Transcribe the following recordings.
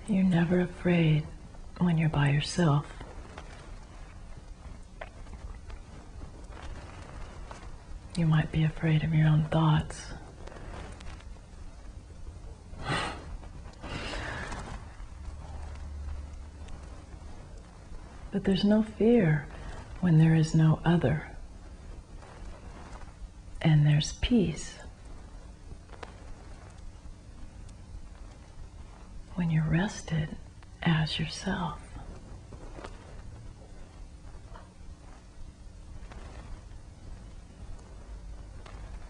You're never afraid when you're by yourself. You might be afraid of your own thoughts. But there's no fear when there is no other. And there's peace when you're rested as yourself.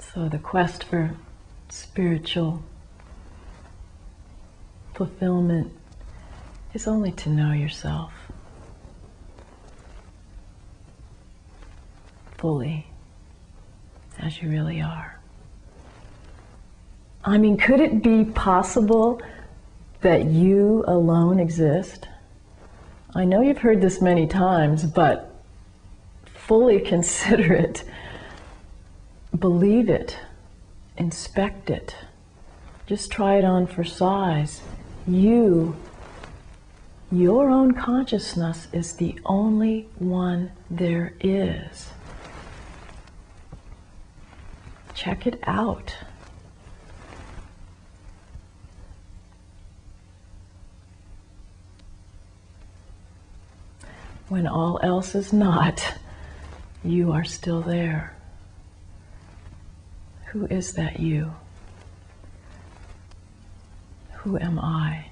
So the quest for spiritual fulfillment is only to know yourself fully as you really are. I mean, could it be possible that you alone exist? I know you've heard this many times, but fully consider it. Believe it. Inspect it. Just try it on for size. Your own consciousness is the only one there is. Check it out. When all else is not, you are still there. Who is that you? Who am I?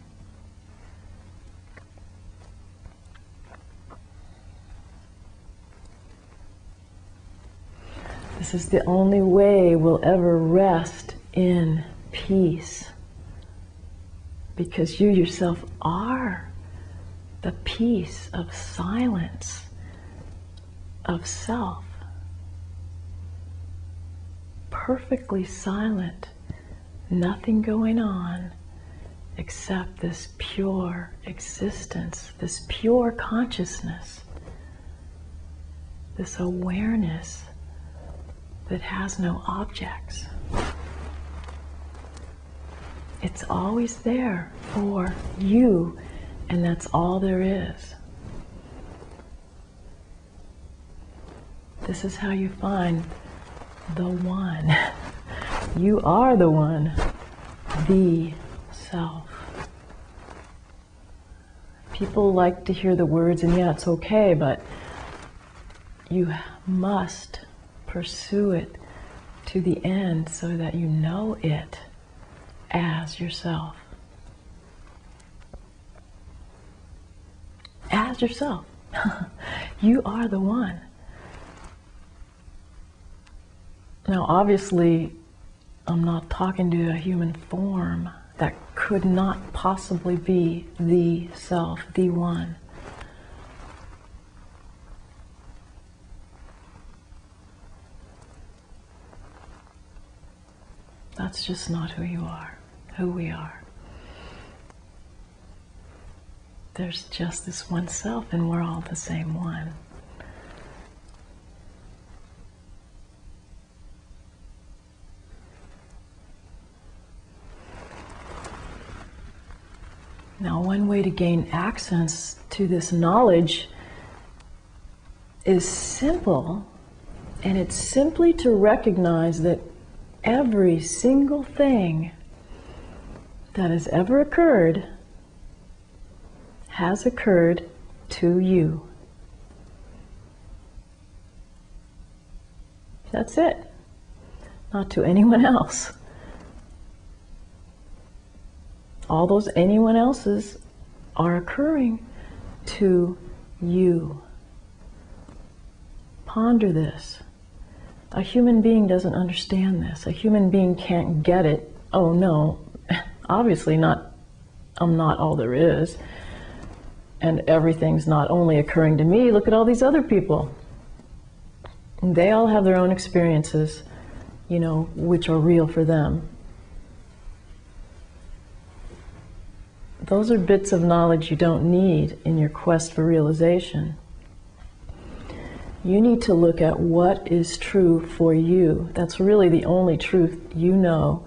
This is the only way we'll ever rest in peace, because you yourself are the peace of silence, of self. Perfectly silent, nothing going on except this pure existence, this pure consciousness, this awareness that has no objects. It's always there for you, and that's all there is. This is how you find the one. You are the one, the self. People like to hear the words, and yeah, it's okay, but you must pursue it to the end so that you know it as yourself. As yourself. You are the one. Now, obviously, I'm not talking to a human form. That could not possibly be the self, the one. That's just not who you are, who we are. There's just this one self, and we're all the same one. Now, one way to gain access to this knowledge is simple, and it's simply to recognize that every single thing that has ever occurred has occurred to you. That's it. Not to anyone else. All those anyone else's are occurring to you. Ponder this. A human being doesn't understand this. A human being can't get it. Oh no, obviously not. I'm not all there is. And everything's not only occurring to me. Look at all these other people. They all have their own experiences, you know, which are real for them. Those are bits of knowledge you don't need in your quest for realization. You need to look at what is true for you. That's really the only truth you know,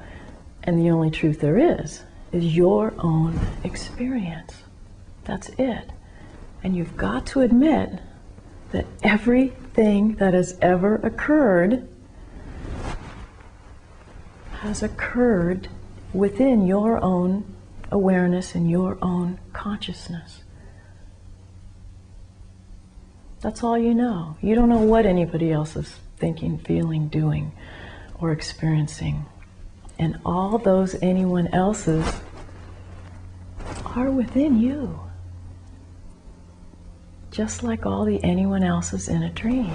and the only truth there is is your own experience. That's it. And you've got to admit that everything that has ever occurred has occurred within your own awareness and your own consciousness. That's all you know. You don't know what anybody else is thinking, feeling, doing, or experiencing. And all those anyone else's are within you. Just like all the anyone else's in a dream.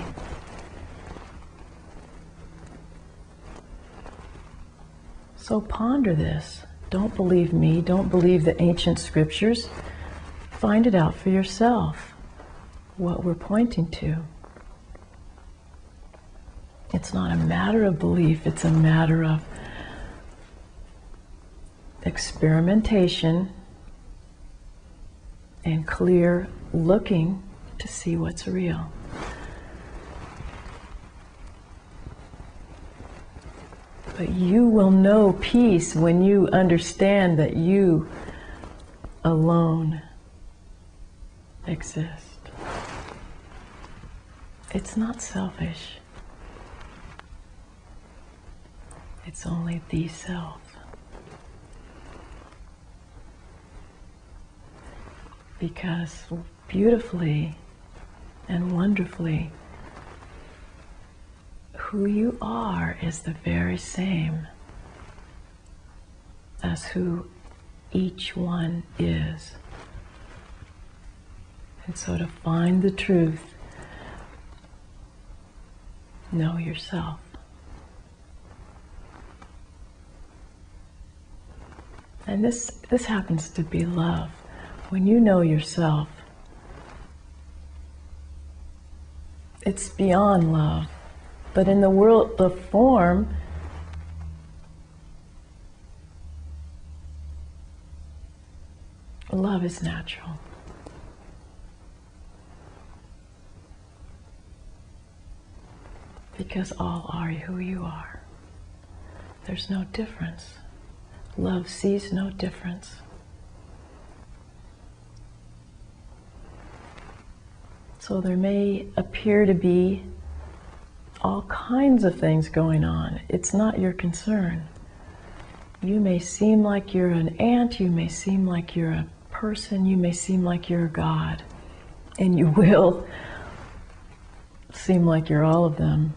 So ponder this. Don't believe me. Don't believe the ancient scriptures. Find it out for yourself, what we're pointing to. It's not a matter of belief. It's a matter of experimentation and clear looking to see what's real. But you will know peace when you understand that you alone exist. It's not selfish. It's only the self. Because beautifully and wonderfully, who you are is the very same as who each one is. And so to find the truth, know yourself. And this happens to be love. When you know yourself, it's beyond love. But in the world, the form, love is natural. Because all are who you are. There's no difference. Love sees no difference. So there may appear to be all kinds of things going on. It's not your concern. You may seem like you're an ant, you may seem like you're a person, you may seem like you're a God, and you will seem like you're all of them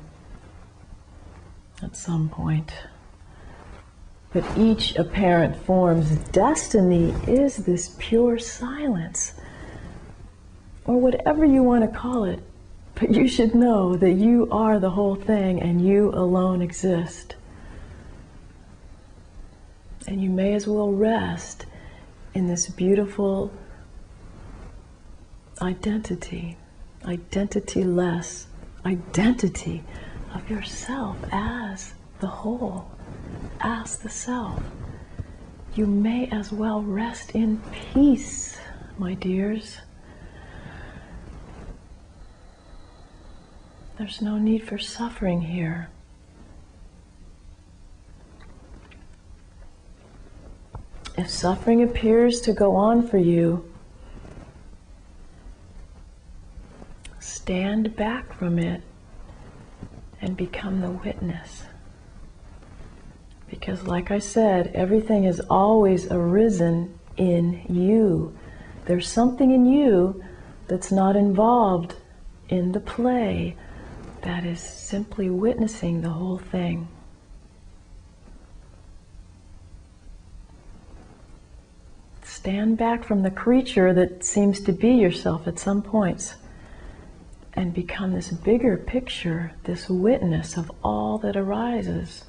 at some point. But each apparent form's destiny is this pure silence, or whatever you want to call it. But you should know that you are the whole thing and you alone exist. And you may as well rest in this beautiful identity, identity-less identity of yourself as the whole, as the self. You may as well rest in peace, my dears. There's no need for suffering here. If suffering appears to go on for you, stand back from it and become the witness. Because like I said, everything has always arisen in you. There's something in you that's not involved in the play, that is simply witnessing the whole thing. Stand back from the creature that seems to be yourself at some points and become this bigger picture, this witness of all that arises.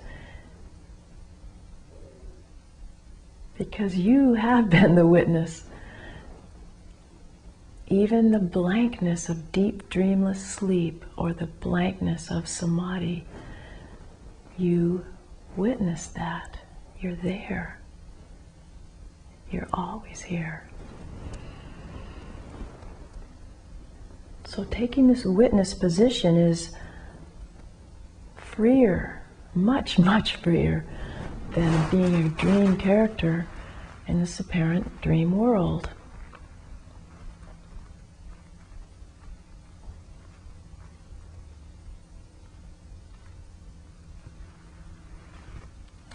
Because you have been the witness. Even the blankness of deep dreamless sleep or the blankness of samadhi, you witness that. You're there. You're always here. So taking this witness position is freer, much, much freer than being a dream character in this apparent dream world.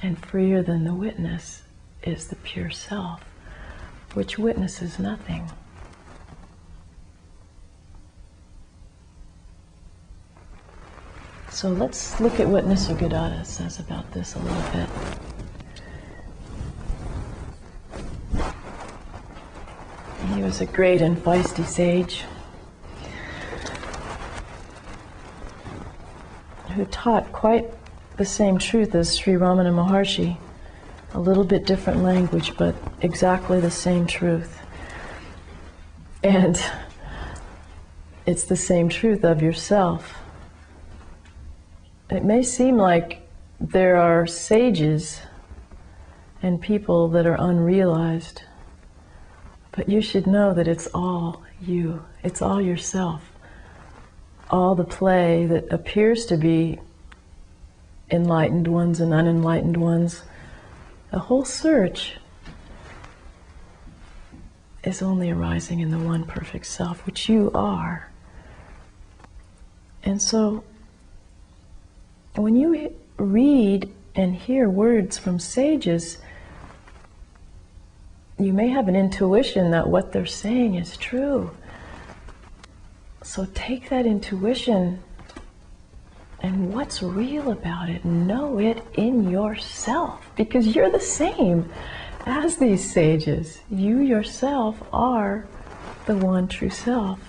And freer than the witness is the pure self, which witnesses nothing. So let's look at what Nisargadatta says about this a little bit. He was a great and feisty sage who taught quite the same truth as Sri Ramana Maharshi. A little bit different language, but exactly the same truth. And it's the same truth of yourself. It may seem like there are sages and people that are unrealized, but you should know that it's all you. It's all yourself. All the play that appears to be enlightened ones and unenlightened ones, the whole search is only arising in the one perfect self, which you are. And so, when you read and hear words from sages, you may have an intuition that what they're saying is true. So take that intuition and what's real about it, know it in yourself, because you're the same as these sages. You yourself are the one true self.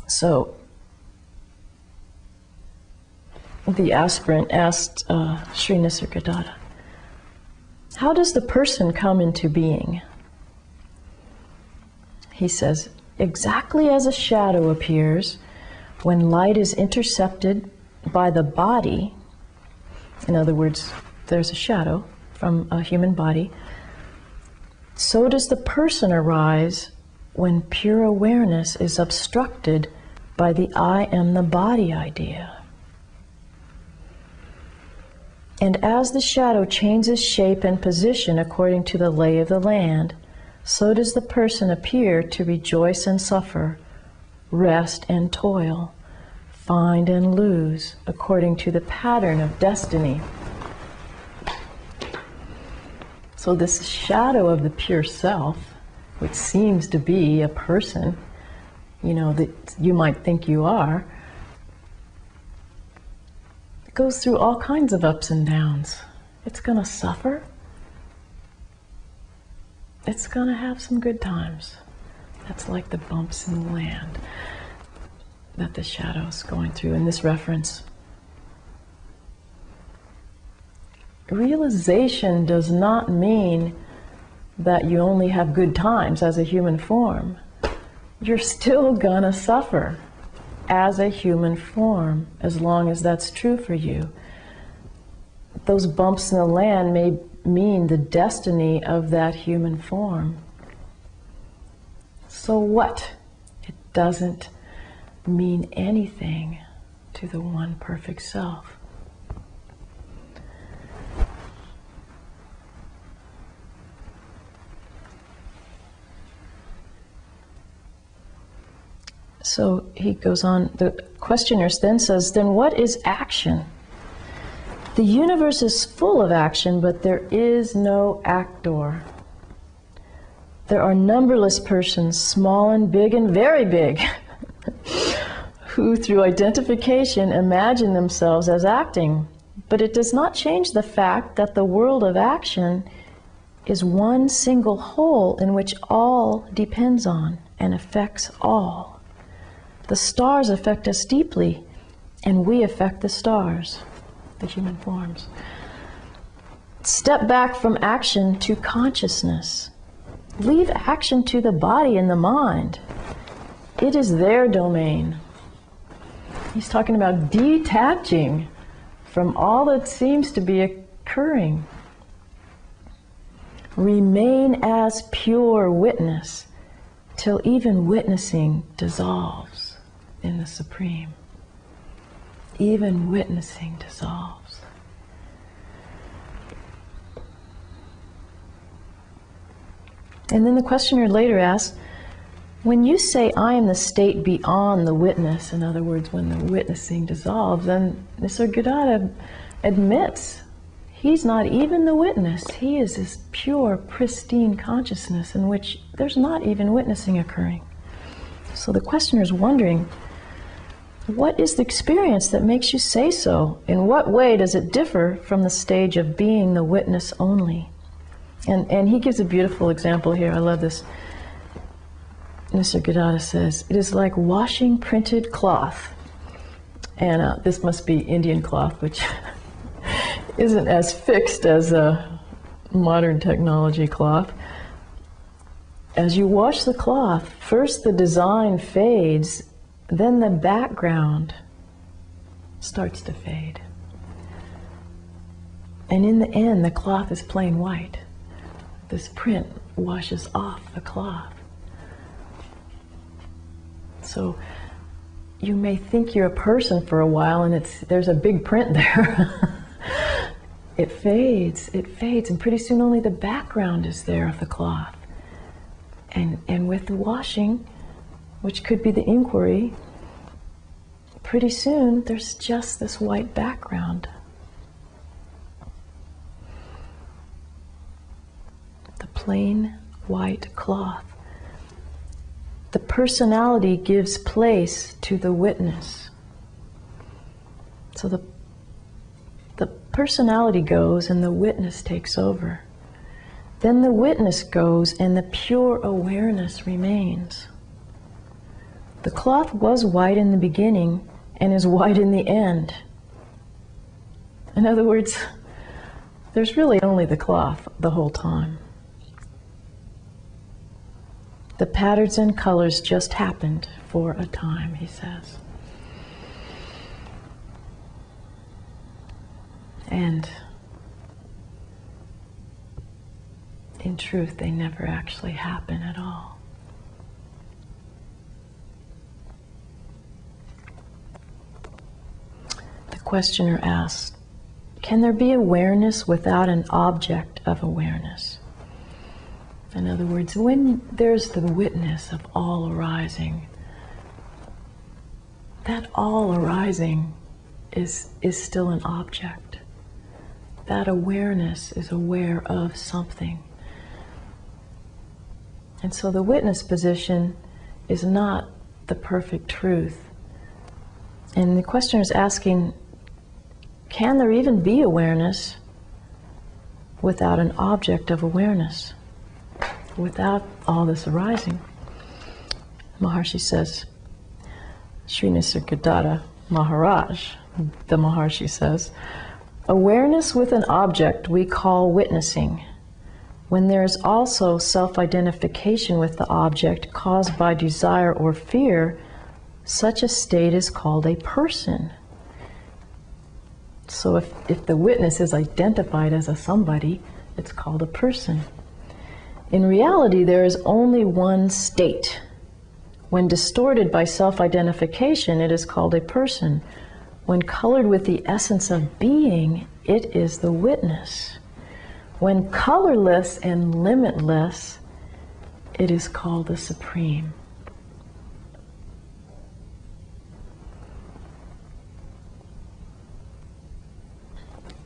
So the aspirant asked Sri Nisargadatta, how does the person come into being? He says, exactly as a shadow appears when light is intercepted by the body. In other words, there's a shadow from a human body. So does the person arise when pure awareness is obstructed by the I am the body idea. And as the shadow changes shape and position according to the lay of the land, so does the person appear to rejoice and suffer, rest and toil, find and lose, according to the pattern of destiny. So this shadow of the pure self, which seems to be a person, you know, that you might think you are, it goes through all kinds of ups and downs. It's going to suffer. It's going to have some good times. That's like the bumps in the land that the shadow's going through in this reference. Realization does not mean that you only have good times as a human form. You're still gonna suffer as a human form, as long as that's true for you. Those bumps in the land may mean the destiny of that human form. So what? It doesn't mean anything to the one perfect self. So he goes on, the questioner then says, then what is action? The universe is full of action, but there is no actor. There are numberless persons, small and big and very big, who through identification imagine themselves as acting. But it does not change the fact that the world of action is one single whole in which all depends on and affects all. The stars affect us deeply, and we affect the stars, the human forms. Step back from action to consciousness. Leave action to the body and the mind. It is their domain. He's talking about detaching from all that seems to be occurring. Remain as pure witness till even witnessing dissolves in the Supreme. Even witnessing dissolves. And then the questioner later asks, when you say I am the state beyond the witness, in other words, when the witnessing dissolves, then Nisargadatta admits he's not even the witness. He is this pure, pristine consciousness in which there's not even witnessing occurring. So the questioner is wondering, what is the experience that makes you say so? In what way does it differ from the stage of being the witness only? And he gives a beautiful example here. I love this. Nisargadatta says, it is like washing printed cloth. And this must be Indian cloth, which isn't as fixed as a modern technology cloth. As you wash the cloth, first the design fades, then the background starts to fade. And in the end, the cloth is plain white. This print washes off the cloth. So you may think you're a person for a while and there's a big print there. It fades, and pretty soon only the background is there of the cloth. And with the washing, which could be the inquiry, pretty soon there's just this white background. The plain white cloth. The personality gives place to the witness. So the personality goes and the witness takes over. Then the witness goes and the pure awareness remains. The cloth was white in the beginning and is white in the end. In other words, there's really only the cloth the whole time. The patterns and colors just happened for a time, he says. And in truth, they never actually happen at all. The questioner asks, can there be awareness without an object of awareness? In other words, when there's the witness of all arising, that all arising is still an object. That awareness is aware of something. And so the witness position is not the perfect truth. And the questioner is asking, can there even be awareness without an object of awareness? Without all this arising? Maharshi says, Sri Nisargadatta Maharaj, the Maharshi says, awareness with an object we call witnessing. When there is also self-identification with the object caused by desire or fear, such a state is called a person. So if the witness is identified as a somebody, it's called a person. In reality, there is only one state. When distorted by self-identification, it is called a person. When colored with the essence of being, it is the witness. When colorless and limitless, it is called the Supreme.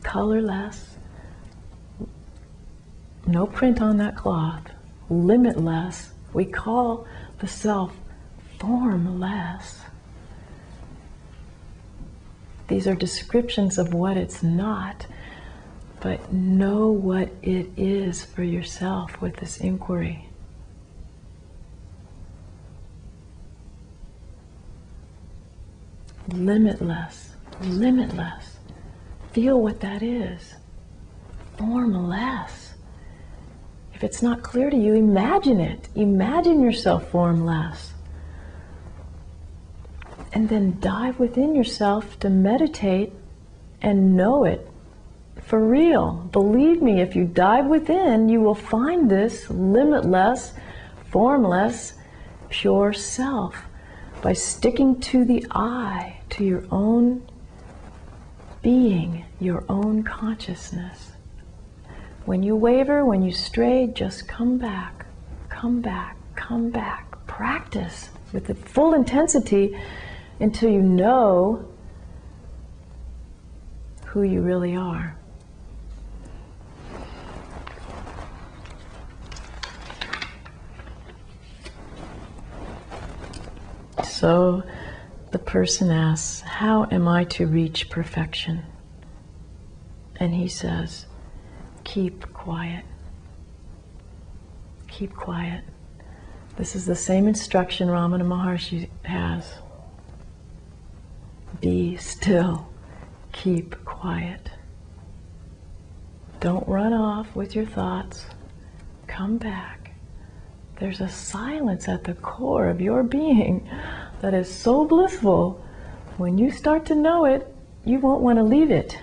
Colorless, no print on that cloth, limitless, we call the self formless. These are descriptions of what it's not, but know what it is for yourself with this inquiry. Limitless, limitless. Feel what that is. Formless. If it's not clear to you, imagine it. Imagine yourself formless. And then dive within yourself to meditate and know it for real. Believe me, if you dive within, you will find this limitless, formless, pure self by sticking to the I, to your own being, your own consciousness. When you waver, when you stray, just come back. come back, come back. Practice with the full intensity until you know who you really are. So the person asks, how am I to reach perfection? And he says, keep quiet. Keep quiet. This is the same instruction Ramana Maharshi has. Be still. Keep quiet. Don't run off with your thoughts. Come back. There's a silence at the core of your being that is so blissful. When you start to know it, you won't want to leave it.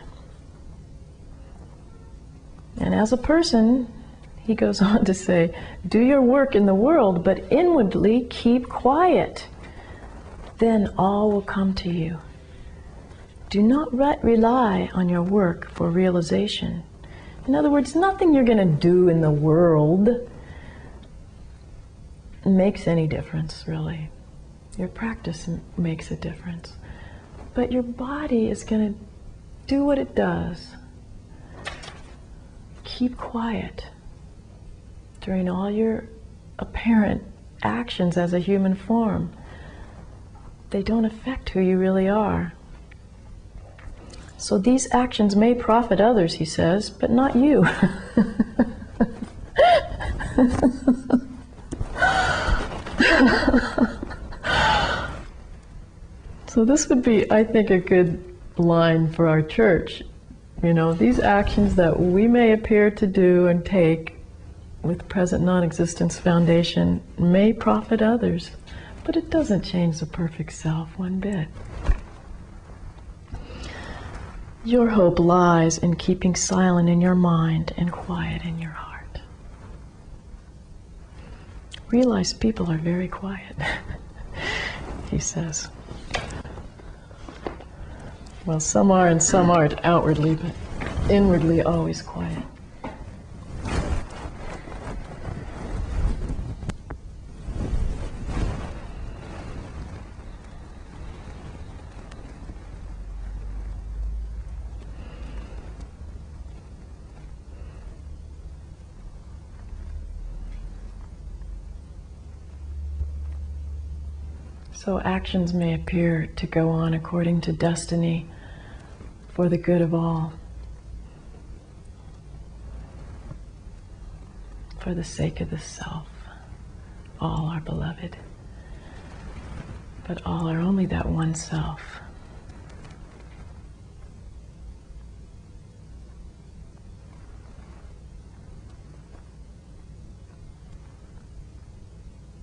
And as a person, he goes on to say, do your work in the world, but inwardly keep quiet. Then all will come to you. Do not rely on your work for realization. In other words, nothing you're going to do in the world makes any difference, really. Your practice makes a difference. But your body is going to do what it does. Keep quiet during all your apparent actions as a human form. They don't affect who you really are. So these actions may profit others, he says, but not you. So this would be, I think, a good line for our church. You know, these actions that we may appear to do and take with Present Non-Existence Foundation may profit others, but it doesn't change the perfect self one bit. Your hope lies in keeping silent in your mind and quiet in your heart. Realize people are very quiet, he says. Well, some are and some aren't outwardly, but inwardly always quiet. So actions may appear to go on according to destiny for the good of all, for the sake of the self. All are beloved, but all are only that one self.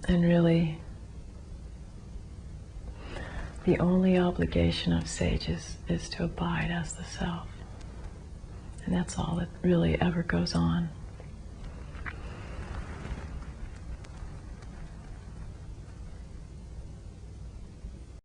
And really, the only obligation of sages is to abide as the self. And that's all that really ever goes on.